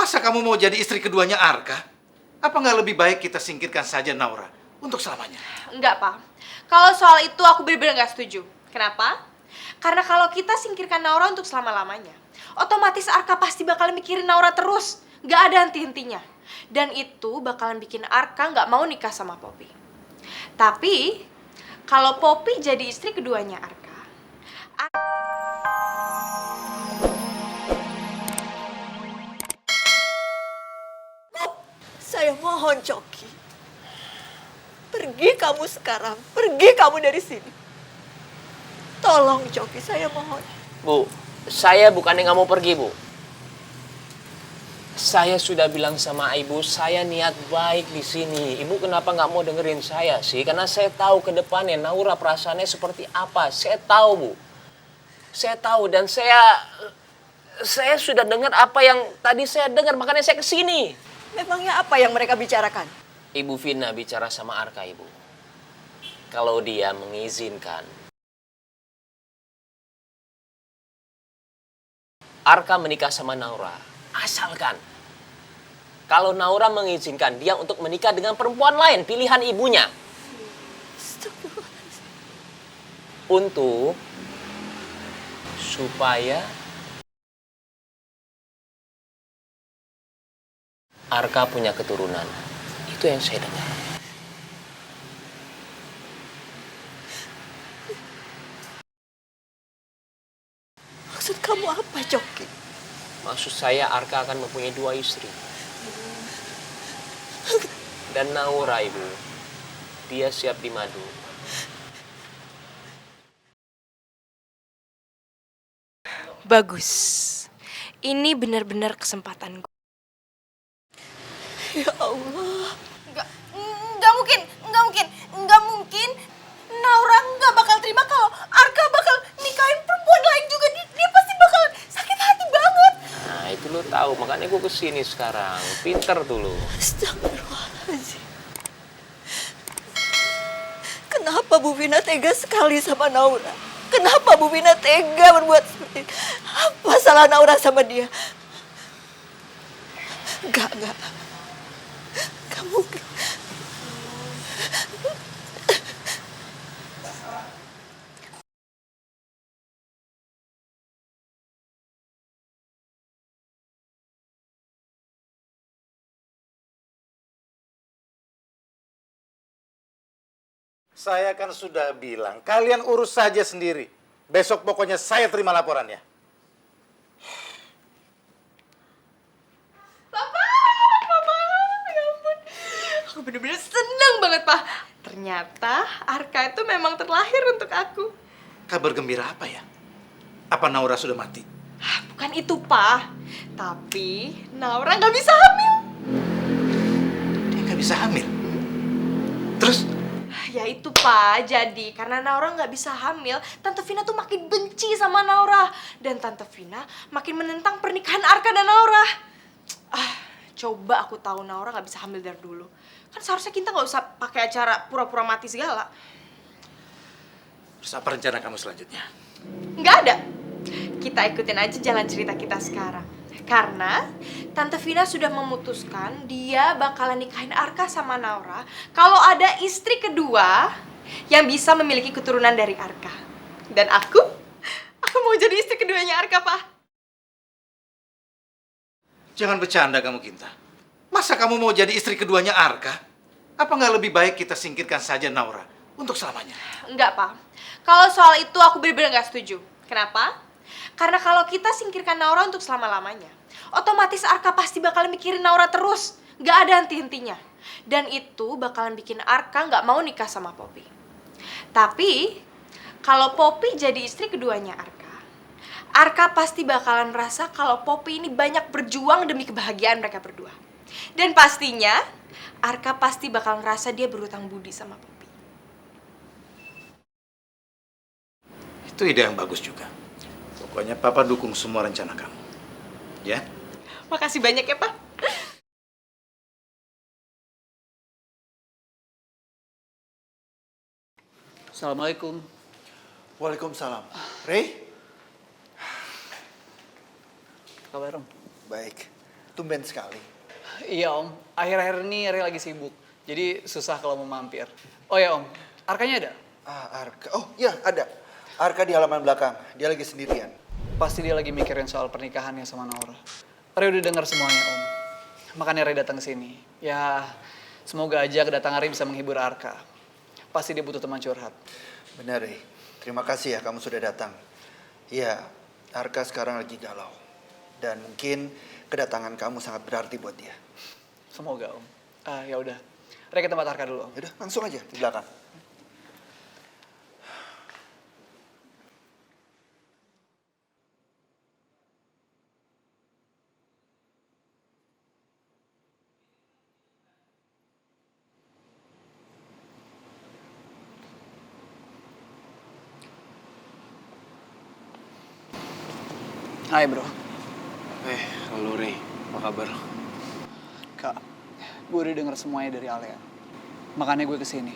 Masa kamu mau jadi istri keduanya Arka? Apa nggak lebih baik kita singkirkan saja Naura untuk selamanya? Enggak, Pak. Kalau soal itu aku benar-benar nggak setuju. Kenapa? Karena kalau kita singkirkan Naura untuk selama-lamanya, otomatis Arka pasti bakalan mikirin Naura terus. Nggak ada henti-hentinya. Dan itu bakalan bikin Arka nggak mau nikah sama Poppy. Tapi, kalau Poppy jadi istri keduanya Arka, Saya mohon, Coki. Pergi kamu sekarang. Pergi kamu dari sini. Tolong, Coki, saya mohon. Bu, saya bukannya nggak mau pergi, Bu. Saya sudah bilang sama ibu, saya niat baik di sini. Ibu kenapa nggak mau dengerin saya sih? Karena saya tahu ke depannya Naura perasaannya seperti apa. Saya tahu, Bu. Saya tahu dan saya sudah dengar apa yang tadi saya dengar, makanya saya kesini. Memangnya apa yang mereka bicarakan? Ibu Vina bicara sama Arka, Ibu. Kalau dia mengizinkan Arka menikah sama Naura, asalkan kalau Naura mengizinkan dia untuk menikah dengan perempuan lain, pilihan ibunya. Untuk supaya Arka punya keturunan. Itu yang saya dengar. Maksud kamu apa, Coki? Maksud saya Arka akan mempunyai 2 istri. Dan Naura, Ibu, dia siap dimadu. bagus. Ini benar-benar kesempatan gue. Ya Allah. Nggak mungkin. Naura nggak bakal terima kalau Arka bakal nikahin perempuan lain juga. Dia pasti bakal sakit hati banget. Nah, itu lo tahu, makanya gue kesini sekarang. Pinter tuh lo. Astagfirullahaladzim. Kenapa Bu Vina tega sekali sama Naura? Kenapa Bu Vina tega berbuat seperti ini? Apa salah Naura sama dia? Enggak. Kamu... Saya kan sudah bilang, kalian urus saja sendiri. Besok pokoknya saya terima laporannya. Papa, ya ampun. Aku bener-bener seneng banget, Pak. Ternyata Arka itu memang terlahir untuk aku. Kabar gembira apa ya? Apa Naura sudah mati? Bukan itu, Pak. Tapi Naura nggak bisa hamil. Dia nggak bisa hamil. Terus? Ya itu, Pak. Jadi karena Naura nggak bisa hamil, Tante Vina tuh makin benci sama Naura. Dan Tante Vina makin menentang pernikahan Arka dan Naura. Coba aku tahu Naura nggak bisa hamil dari dulu. Kan seharusnya kita nggak usah pakai acara pura-pura mati segala. Terus apa rencana kamu selanjutnya? Nggak ada. Kita ikutin aja jalan cerita kita sekarang. Karena Tante Vina sudah memutuskan dia bakalan nikahin Arka sama Naura kalau ada istri kedua yang bisa memiliki keturunan dari Arka. Dan aku mau jadi istri keduanya Arka, Pak. Jangan bercanda kamu, Kinta. Masa kamu mau jadi istri keduanya Arka? Apa nggak lebih baik kita singkirkan saja Naura untuk selamanya? Enggak, Pak. Kalau soal itu aku benar-benar nggak setuju. Kenapa? Karena kalau kita singkirkan Naura untuk selama-lamanya, otomatis Arka pasti bakalan mikirin Naura terus. Nggak ada henti-hentinya. Dan itu bakalan bikin Arka nggak mau nikah sama Poppy. Tapi, kalau Poppy jadi istri keduanya Arka pasti bakalan merasa kalau Poppy ini banyak berjuang demi kebahagiaan mereka berdua. Dan pastinya, Arka pasti bakal ngerasa dia berhutang budi sama Poppy. Itu ide yang bagus juga. Pokoknya Papa dukung semua rencana kamu. Ya? Makasih banyak ya, Pak. Assalamualaikum. Waalaikumsalam. Rey? Kabar Om? Baik. tumben sekali. Iya Om, akhir-akhir ini Ray lagi sibuk. Jadi susah kalau mau mampir. Oh ya Om, Arkanya ada? Arka. Oh iya, ada. Arka di halaman belakang. Dia lagi sendirian. Pasti dia lagi mikirin soal pernikahannya sama Naura. Ray udah dengar semuanya Om. Makanya Ray datang ke sini. Ya, semoga aja kedatangan Ray bisa menghibur Arka. Pasti dia butuh teman curhat. Benar, Rey. Terima kasih ya kamu sudah datang. Iya, Arka sekarang lagi galau. Dan mungkin kedatangan kamu sangat berarti buat dia. Semoga Om. Ya udah. Ray ke tempat Arka dulu Om. Yaudah, langsung aja di belakang. Hai bro. Halo Ray, apa kabar? Kak, gue udah denger semuanya dari Alea. Makanya gue kesini.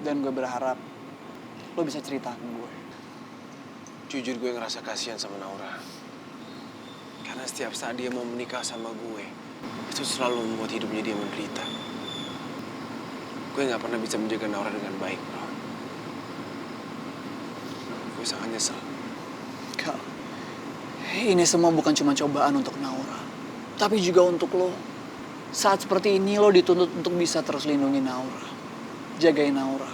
Dan gue berharap lo bisa cerita ke gue. Jujur gue ngerasa kasihan sama Naura. Karena setiap saat dia mau menikah sama gue, itu selalu membuat hidupnya dia menderita. Gue gak pernah bisa menjaga Naura dengan baik, bro. Gue sangat nyesel. Kak, ini semua bukan cuma cobaan untuk Naura. Tapi juga untuk lo. Saat seperti ini lo dituntut untuk bisa terus lindungi Naura. Jagain Naura.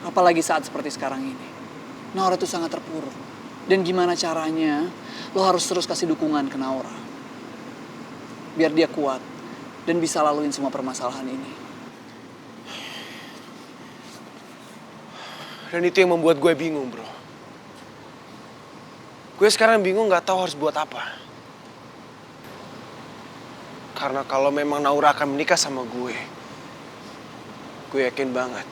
Apalagi saat seperti sekarang ini. Naura tuh sangat terpuruk. Dan gimana caranya lo harus terus kasih dukungan ke Naura. Biar dia kuat dan bisa laluin semua permasalahan ini. Dan itu yang membuat gue bingung, bro. Gue sekarang bingung gak tahu harus buat apa. Karena kalau memang Naura akan menikah sama gue yakin banget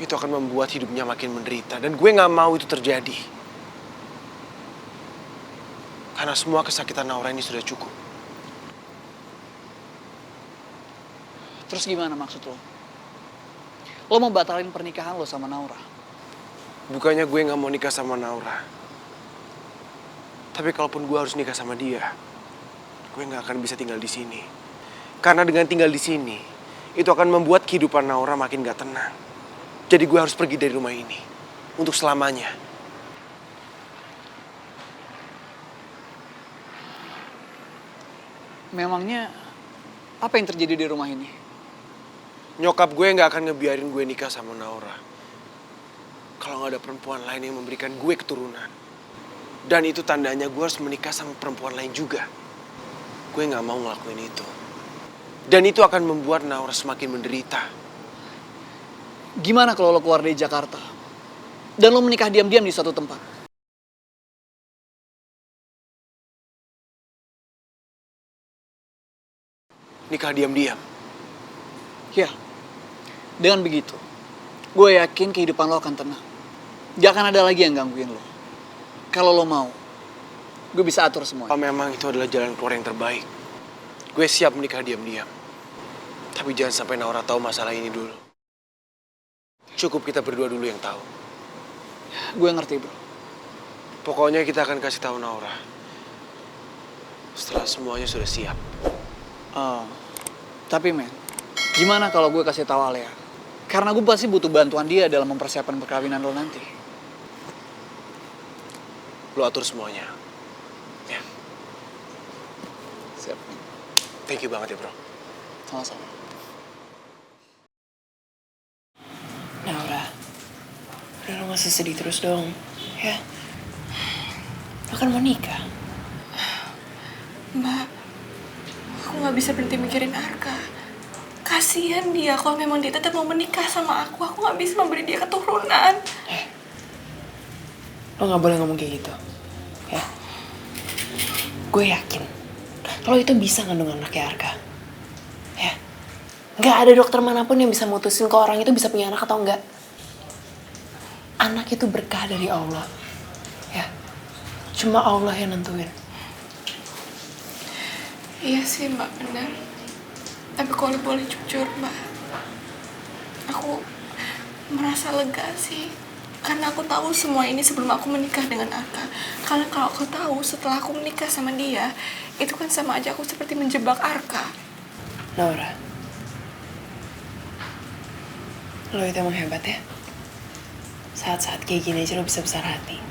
itu akan membuat hidupnya makin menderita. Dan gue gak mau itu terjadi. Karena semua kesakitan Naura ini sudah cukup. Terus gimana maksud lo? Lo mau batalin pernikahan lo sama Naura? Bukannya gue gak mau nikah sama Naura. Tapi kalaupun gue harus nikah sama dia, gue gak akan bisa tinggal di sini. Karena dengan tinggal di sini, itu akan membuat kehidupan Naura makin gak tenang. Jadi gue harus pergi dari rumah ini. Untuk selamanya. Memangnya apa yang terjadi di rumah ini? Nyokap gue gak akan ngebiarin gue nikah sama Naura. Kalau gak ada perempuan lain yang memberikan gue keturunan. Dan itu tandanya gue harus menikah sama perempuan lain juga. Gue gak mau ngelakuin itu. Dan itu akan membuat Naura semakin menderita. Gimana kalau lo keluar dari Jakarta? Dan lo menikah diam-diam di suatu tempat? Nikah diam-diam. Ya, dengan begitu, gue yakin kehidupan lo akan tenang. Gak akan ada lagi yang gangguin lo. Kalau lo mau, gue bisa atur semua. Kalau memang itu adalah jalan keluar yang terbaik, gue siap menikah diam-diam. Tapi jangan sampai Naura tahu masalah ini dulu. Cukup kita berdua dulu yang tahu. Gue ngerti, bro. Pokoknya kita akan kasih tahu Naura setelah semuanya sudah siap. Tapi men, gimana kalau gue kasih tahu Alea? Karena gue pasti butuh bantuan dia dalam mempersiapkan perkawinan lo nanti. Lo atur semuanya. Ya. Siap. Thank you banget ya, bro. Sama-sama. Naura, udah lo masih sedih terus dong, ya? Lo kan mau nikah. Mbak, aku gak bisa berhenti mikirin Arka. Kasihan dia kalau memang dia tetap mau menikah sama aku gak bisa memberi dia keturunan. Lo gak boleh ngomong kayak gitu, ya? Gue yakin, lo itu bisa ngandung anaknya Arka. Ya? Gak ada dokter manapun yang bisa mutusin kalau orang itu bisa punya anak atau enggak. Anak itu berkah dari Allah. Ya? Cuma Allah yang nentuin. Iya sih Mbak, benar. Tapi kalau boleh jujur Mbak, aku merasa lega sih. Karena aku tahu semua ini sebelum aku menikah dengan Arka. Karena kalau aku tahu setelah aku menikah sama dia, itu kan sama aja aku seperti menjebak Arka. Naura, lo itu emang hebat ya. Saat-saat kayak gini aja lo bisa besar hati.